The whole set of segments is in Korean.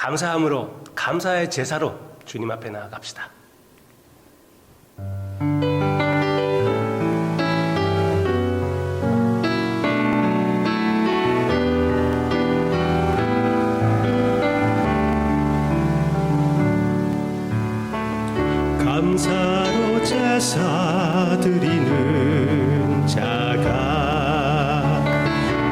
감사함으로, 감사의 제사로 주님 앞에 나아갑시다. 감사로 제사 드리는 자가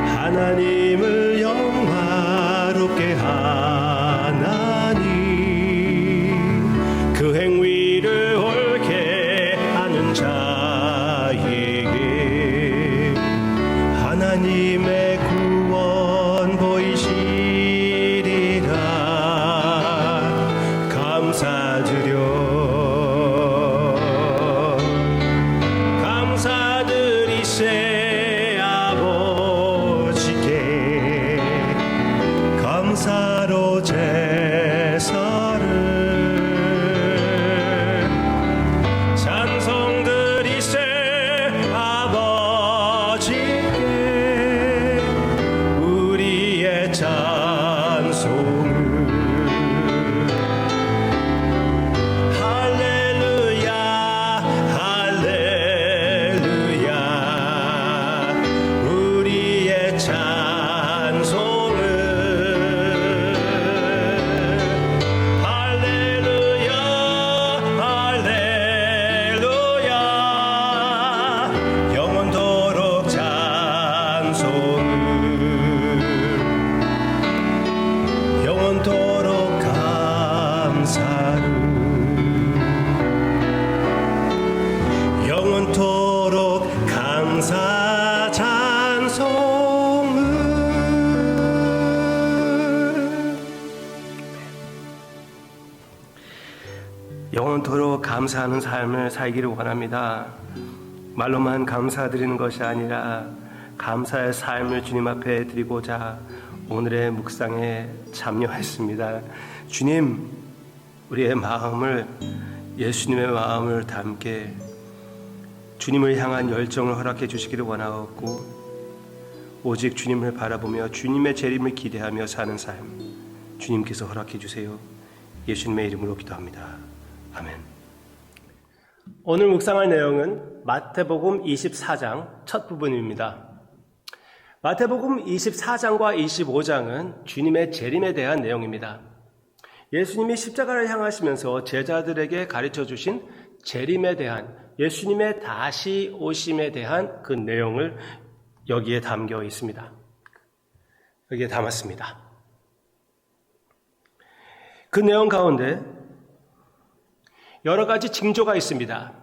하나님을 영화롭게 하나니 그 행위를 옳게 하는 자에게 하나님의 구원 보이시리라. 감사드려 감사로 제사를 찬송 드리세 아버지께 우리의 찬송을 할렐루야 할렐루야 우리의 찬송을 영원토록 감사를 영원토록 감사 찬송을 영원토록 감사하는 삶을 살기를 원합니다. 말로만 감사드리는 것이 아니라 감사의 삶을 주님 앞에 드리고자 오늘의 묵상에 참여했습니다. 주님, 우리의 마음을, 예수님의 마음을 담게 주님을 향한 열정을 허락해 주시기를 원하옵고, 오직 주님을 바라보며 주님의 재림을 기대하며 사는 삶 주님께서 허락해 주세요. 예수님의 이름으로 기도합니다. 아멘. 오늘 묵상할 내용은 마태복음 24장 첫 부분입니다. 마태복음 24장과 25장은 주님의 재림에 대한 내용입니다. 예수님이 십자가를 향하시면서 제자들에게 가르쳐 주신 재림에 대한, 예수님의 다시 오심에 대한 그 내용을 여기에 담겨 있습니다. 여기에 담았습니다. 그 내용 가운데 여러 가지 징조가 있습니다.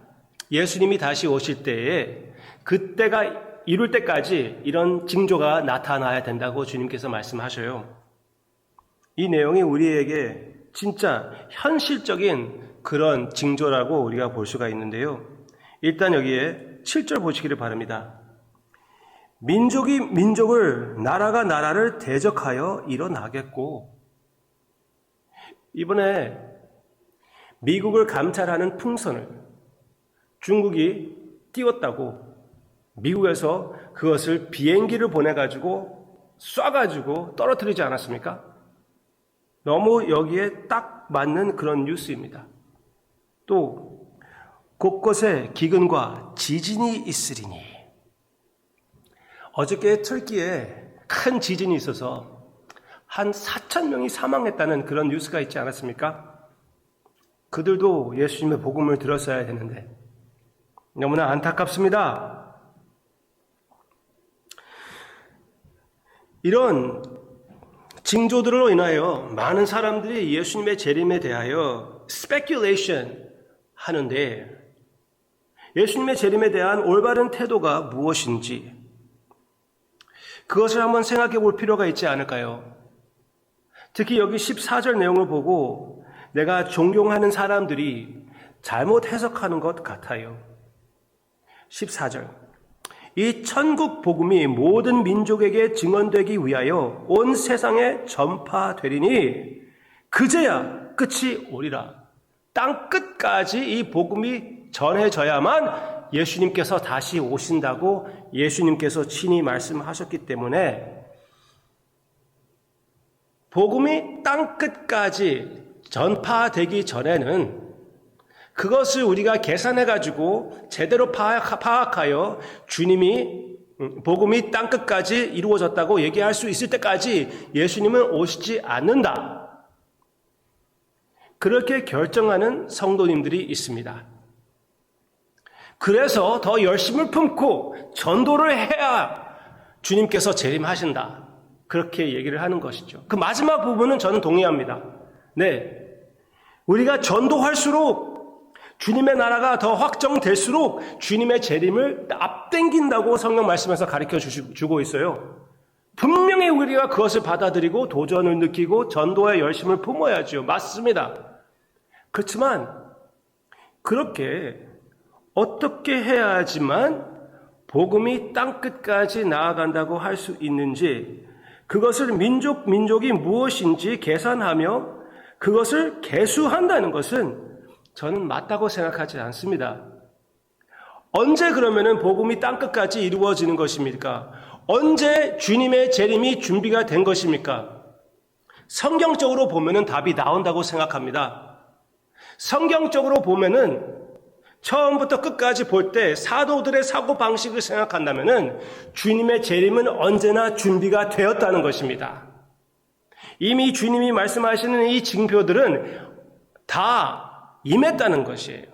예수님이 다시 오실 때에 그때가 이룰 때까지 이런 징조가 나타나야 된다고 주님께서 말씀하셔요. 이 내용이 우리에게 진짜 현실적인 그런 징조라고 우리가 볼 수가 있는데요. 일단 여기에 7절 보시기를 바랍니다. 민족이 민족을, 나라가 나라를 대적하여 일어나겠고, 이번에 미국을 감찰하는 풍선을 중국이 띄웠다고 미국에서 그것을 비행기를 보내가지고 쏴가지고 떨어뜨리지 않았습니까? 너무 여기에 딱 맞는 그런 뉴스입니다. 또 곳곳에 기근과 지진이 있으리니, 어저께 터키에 큰 지진이 있어서 한 4,000명이 사망했다는 그런 뉴스가 있지 않았습니까? 그들도 예수님의 복음을 들었어야 되는데 너무나 안타깝습니다. 이런 징조들로 인하여 많은 사람들이 예수님의 재림에 대하여 speculation 하는데, 예수님의 재림에 대한 올바른 태도가 무엇인지 그것을 한번 생각해 볼 필요가 있지 않을까요? 특히 여기 14절 내용을 보고 내가 존경하는 사람들이 잘못 해석하는 것 같아요. 14절, 이 천국 복음이 모든 민족에게 증언되기 위하여 온 세상에 전파되리니 그제야 끝이 오리라. 땅 끝까지 이 복음이 전해져야만 예수님께서 다시 오신다고 예수님께서 친히 말씀하셨기 때문에 복음이 땅끝까지 전파되기 전에는 그것을 우리가 계산해가지고 제대로 파악하여 주님이 복음이 땅끝까지 이루어졌다고 얘기할 수 있을 때까지 예수님은 오시지 않는다. 그렇게 결정하는 성도님들이 있습니다. 그래서 더 열심을 품고 전도를 해야 주님께서 재림하신다. 그렇게 얘기를 하는 것이죠. 그 마지막 부분은 저는 동의합니다. 네. 우리가 전도할수록 주님의 나라가 더 확정될수록 주님의 재림을 앞당긴다고 성경 말씀에서 가르쳐 주고 있어요. 분명히 우리가 그것을 받아들이고 도전을 느끼고 전도의 열심을 품어야죠. 맞습니다. 그렇지만 그렇게 어떻게 해야지만 복음이 땅끝까지 나아간다고 할 수 있는지, 그것을 민족이 무엇인지 계산하며 그것을 계수한다는 것은 저는 맞다고 생각하지 않습니다. 언제 그러면은 복음이 땅끝까지 이루어지는 것입니까? 언제 주님의 재림이 준비가 된 것입니까? 성경적으로 보면은 답이 나온다고 생각합니다. 성경적으로 보면은 처음부터 끝까지 볼 때 사도들의 사고방식을 생각한다면은 주님의 재림은 언제나 준비가 되었다는 것입니다. 이미 주님이 말씀하시는 이 징표들은 다 임했다는 것이에요.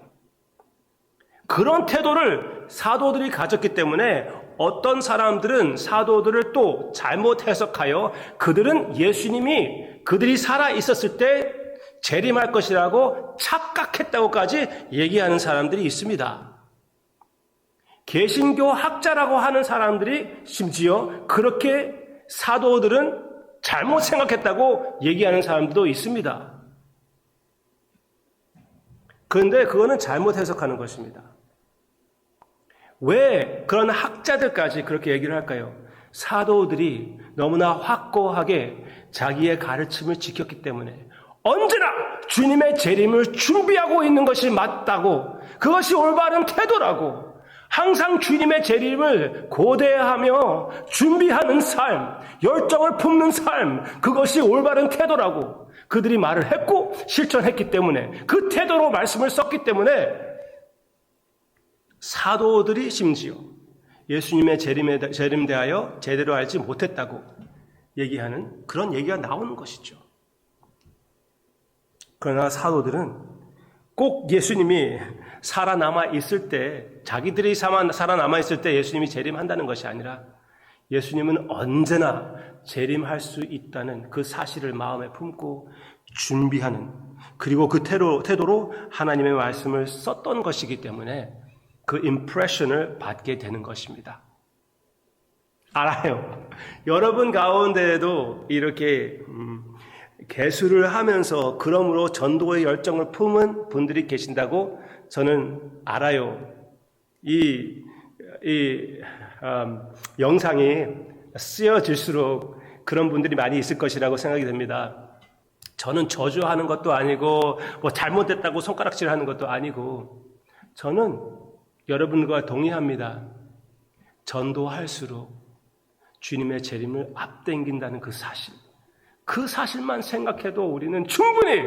그런 태도를 사도들이 가졌기 때문에 어떤 사람들은 사도들을 또 잘못 해석하여 그들은 예수님이 그들이 살아 있었을 때 재림할 것이라고 착각했다고까지 얘기하는 사람들이 있습니다. 개신교 학자라고 하는 사람들이 심지어 그렇게 사도들은 잘못 생각했다고 얘기하는 사람들도 있습니다. 그런데 그거는 잘못 해석하는 것입니다. 왜 그런 학자들까지 그렇게 얘기를 할까요? 사도들이 너무나 확고하게 자기의 가르침을 지켰기 때문에 언제나 주님의 재림을 준비하고 있는 것이 맞다고, 그것이 올바른 태도라고, 항상 주님의 재림을 고대하며 준비하는 삶, 열정을 품는 삶, 그것이 올바른 태도라고 그들이 말을 했고 실천했기 때문에, 그 태도로 말씀을 썼기 때문에 사도들이 심지어 예수님의 재림에 대하여 제대로 알지 못했다고 얘기하는 그런 얘기가 나오는 것이죠. 그러나 사도들은 꼭 예수님이 살아남아 있을 때, 자기들이 살아남아 있을 때 예수님이 재림한다는 것이 아니라 예수님은 언제나 재림할 수 있다는 그 사실을 마음에 품고 준비하는, 그리고 그 태도로 하나님의 말씀을 썼던 것이기 때문에 그 임프레션을 받게 되는 것입니다. 알아요. 여러분 가운데에도 이렇게 개수를 하면서 그러므로 전도의 열정을 품은 분들이 계신다고 저는 알아요. 이 영상이 쓰여질수록 그런 분들이 많이 있을 것이라고 생각이 됩니다. 저는 저주하는 것도 아니고 뭐 잘못됐다고 손가락질하는 것도 아니고, 저는 여러분과 동의합니다. 전도할수록 주님의 재림을 앞당긴다는 그 사실, 그 사실만 생각해도 우리는 충분히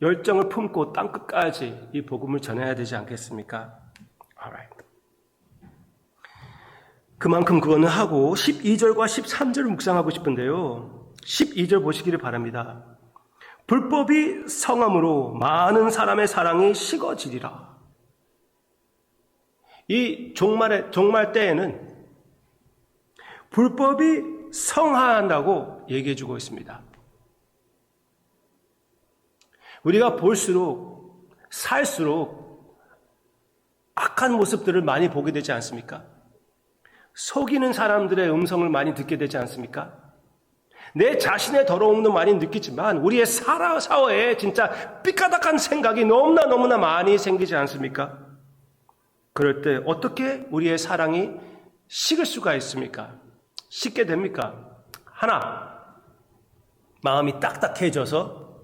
열정을 품고 땅끝까지 이 복음을 전해야 되지 않겠습니까? Alright. 그만큼 그거는 하고 12절과 13절을 묵상하고 싶은데요. 12절 보시기를 바랍니다. 불법이 성함으로 많은 사람의 사랑이 식어지리라. 이 종말 때에는 불법이 성화한다고 얘기해주고 있습니다. 우리가 볼수록 살수록 악한 모습들을 많이 보게 되지 않습니까? 속이는 사람들의 음성을 많이 듣게 되지 않습니까? 내 자신의 더러움도 많이 느끼지만 우리의 사회에 진짜 삐까닥한 생각이 너무나 많이 생기지 않습니까? 그럴 때 어떻게 우리의 사랑이 식을 수가 있습니까? 식게 됩니까? 하나, 마음이 딱딱해져서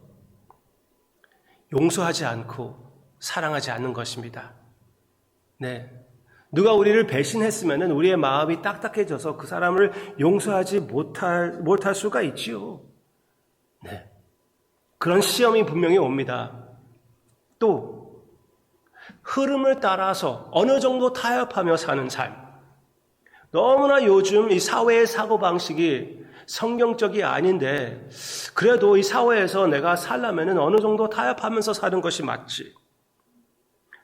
용서하지 않고 사랑하지 않는 것입니다. 네. 누가 우리를 배신했으면 우리의 마음이 딱딱해져서 그 사람을 용서하지 못할 수가 있지요. 네. 그런 시험이 분명히 옵니다. 또 흐름을 따라서 어느 정도 타협하며 사는 삶. 너무나 요즘 이 사회의 사고방식이 성경적이 아닌데 그래도 이 사회에서 내가 살려면 어느 정도 타협하면서 사는 것이 맞지.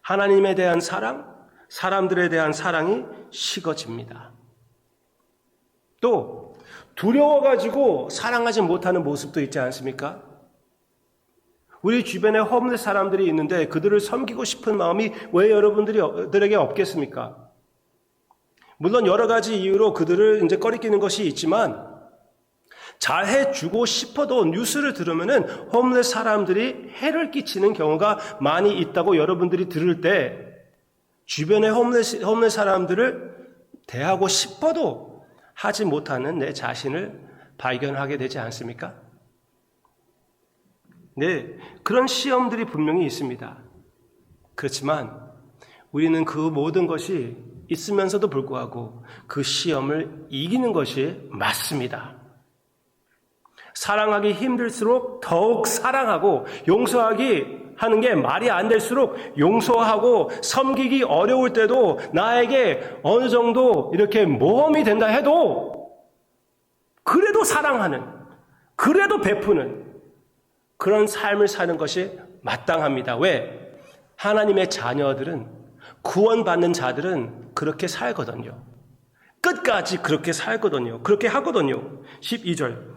하나님에 대한 사랑, 사람들에 대한 사랑이 식어집니다. 또 두려워가지고 사랑하지 못하는 모습도 있지 않습니까? 우리 주변에 홈레스 사람들이 있는데 그들을 섬기고 싶은 마음이 왜 여러분들에게 없겠습니까? 물론 여러 가지 이유로 그들을 이제 꺼리끼는 것이 있지만 잘해주고 싶어도 뉴스를 들으면은 홈레스 사람들이 해를 끼치는 경우가 많이 있다고 여러분들이 들을 때 주변의 홈레스 사람들을 대하고 싶어도 하지 못하는 내 자신을 발견하게 되지 않습니까? 네, 그런 시험들이 분명히 있습니다. 그렇지만 우리는 그 모든 것이 있으면서도 불구하고 그 시험을 이기는 것이 맞습니다. 사랑하기 힘들수록 더욱 사랑하고 용서하기 하는 게 말이 안 될수록 용서하고 섬기기 어려울 때도 나에게 어느 정도 이렇게 모험이 된다 해도 그래도 사랑하는, 그래도 베푸는 그런 삶을 사는 것이 마땅합니다. 왜? 하나님의 자녀들은, 구원받는 자들은 그렇게 살거든요. 끝까지 그렇게 살거든요. 그렇게 하거든요. 12절.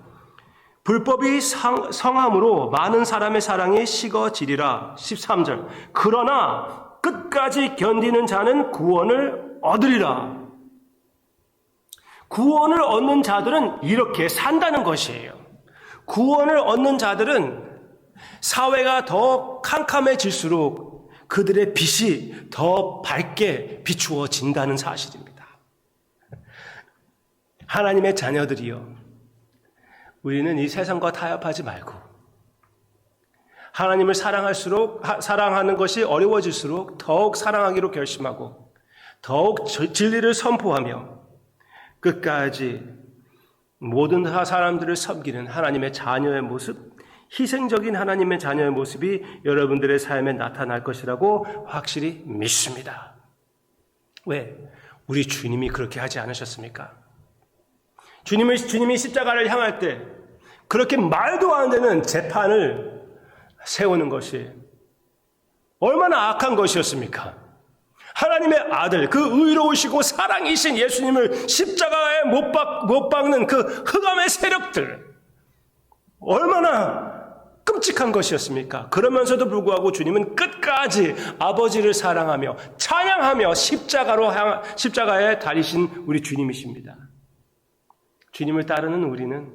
불법이 성함으로 많은 사람의 사랑이 식어지리라. 13절. 그러나 끝까지 견디는 자는 구원을 얻으리라. 구원을 얻는 자들은 이렇게 산다는 것이에요. 구원을 얻는 자들은 사회가 더 캄캄해질수록 그들의 빛이 더 밝게 비추어진다는 사실입니다. 하나님의 자녀들이요. 우리는 이 세상과 타협하지 말고 하나님을 사랑하는 것이 어려워질수록 더욱 사랑하기로 결심하고 더욱 진리를 선포하며 끝까지 모든 사람들을 섬기는 하나님의 자녀의 모습, 희생적인 하나님의 자녀의 모습이 여러분들의 삶에 나타날 것이라고 확실히 믿습니다. 왜? 우리 주님이 그렇게 하지 않으셨습니까? 주님이 십자가를 향할 때 그렇게 말도 안 되는 재판을 세우는 것이 얼마나 악한 것이었습니까? 하나님의 아들, 그 의로우시고 사랑이신 예수님을 십자가에 못 박는 그 흑암의 세력들 얼마나 끔찍한 것이었습니까? 그러면서도 불구하고 주님은 끝까지 아버지를 사랑하며 찬양하며 십자가에 달리신 우리 주님이십니다. 주님을 따르는 우리는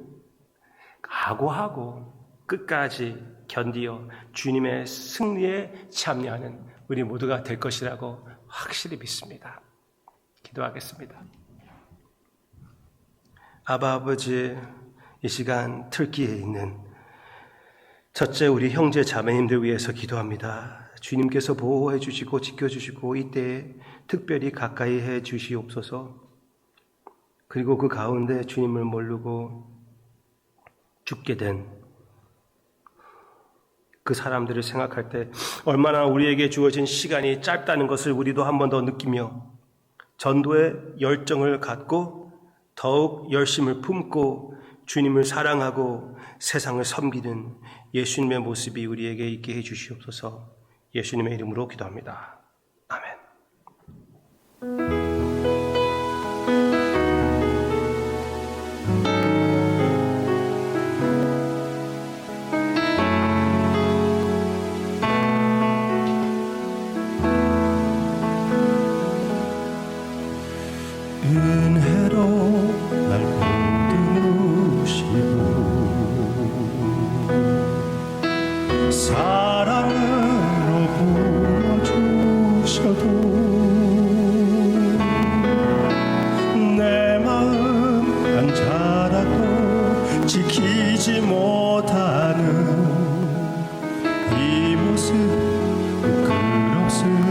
각오하고 끝까지 견디어 주님의 승리에 참여하는 우리 모두가 될 것이라고 확실히 믿습니다. 기도하겠습니다. 아버지, 이 시간 터키에 있는 첫째 우리 형제 자매님들 위해서 기도합니다. 주님께서 보호해 주시고 지켜주시고 이때에 특별히 가까이 해 주시옵소서. 그리고 그 가운데 주님을 모르고 죽게 된 그 사람들을 생각할 때 얼마나 우리에게 주어진 시간이 짧다는 것을 우리도 한 번 더 느끼며 전도의 열정을 갖고 더욱 열심을 품고 주님을 사랑하고 세상을 섬기는 예수님의 모습이 우리에게 있게 해 주시옵소서. 예수님의 이름으로 기도합니다. 아멘. 은혜로 날 붙드시고 사랑으로 부어주셔도 내 마음 한 자락도 지키지 못하는 이 모습 부끄럽습니다.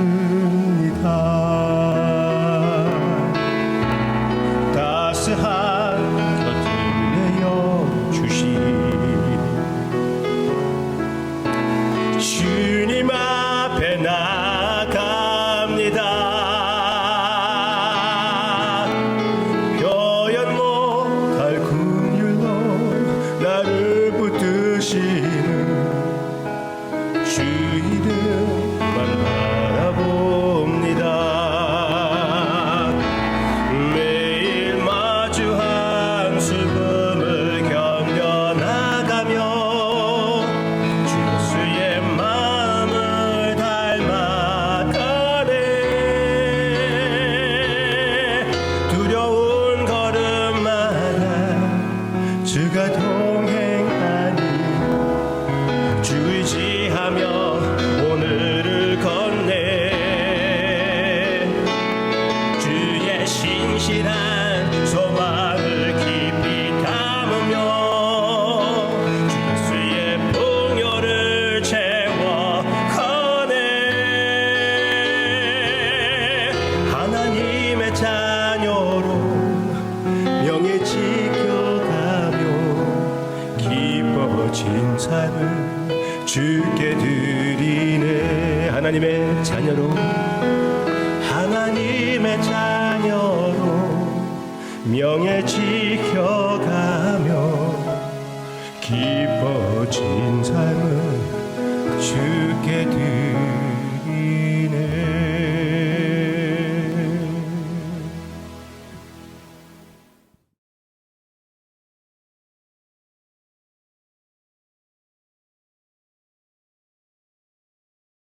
따스한 곁을 내어 주신 명예 지켜가며 기뻐진 삶을 주께 드리네. 하나님의 자녀로 하나님의 자녀로 명예 지켜가며 기뻐진 삶을 주께 드리네.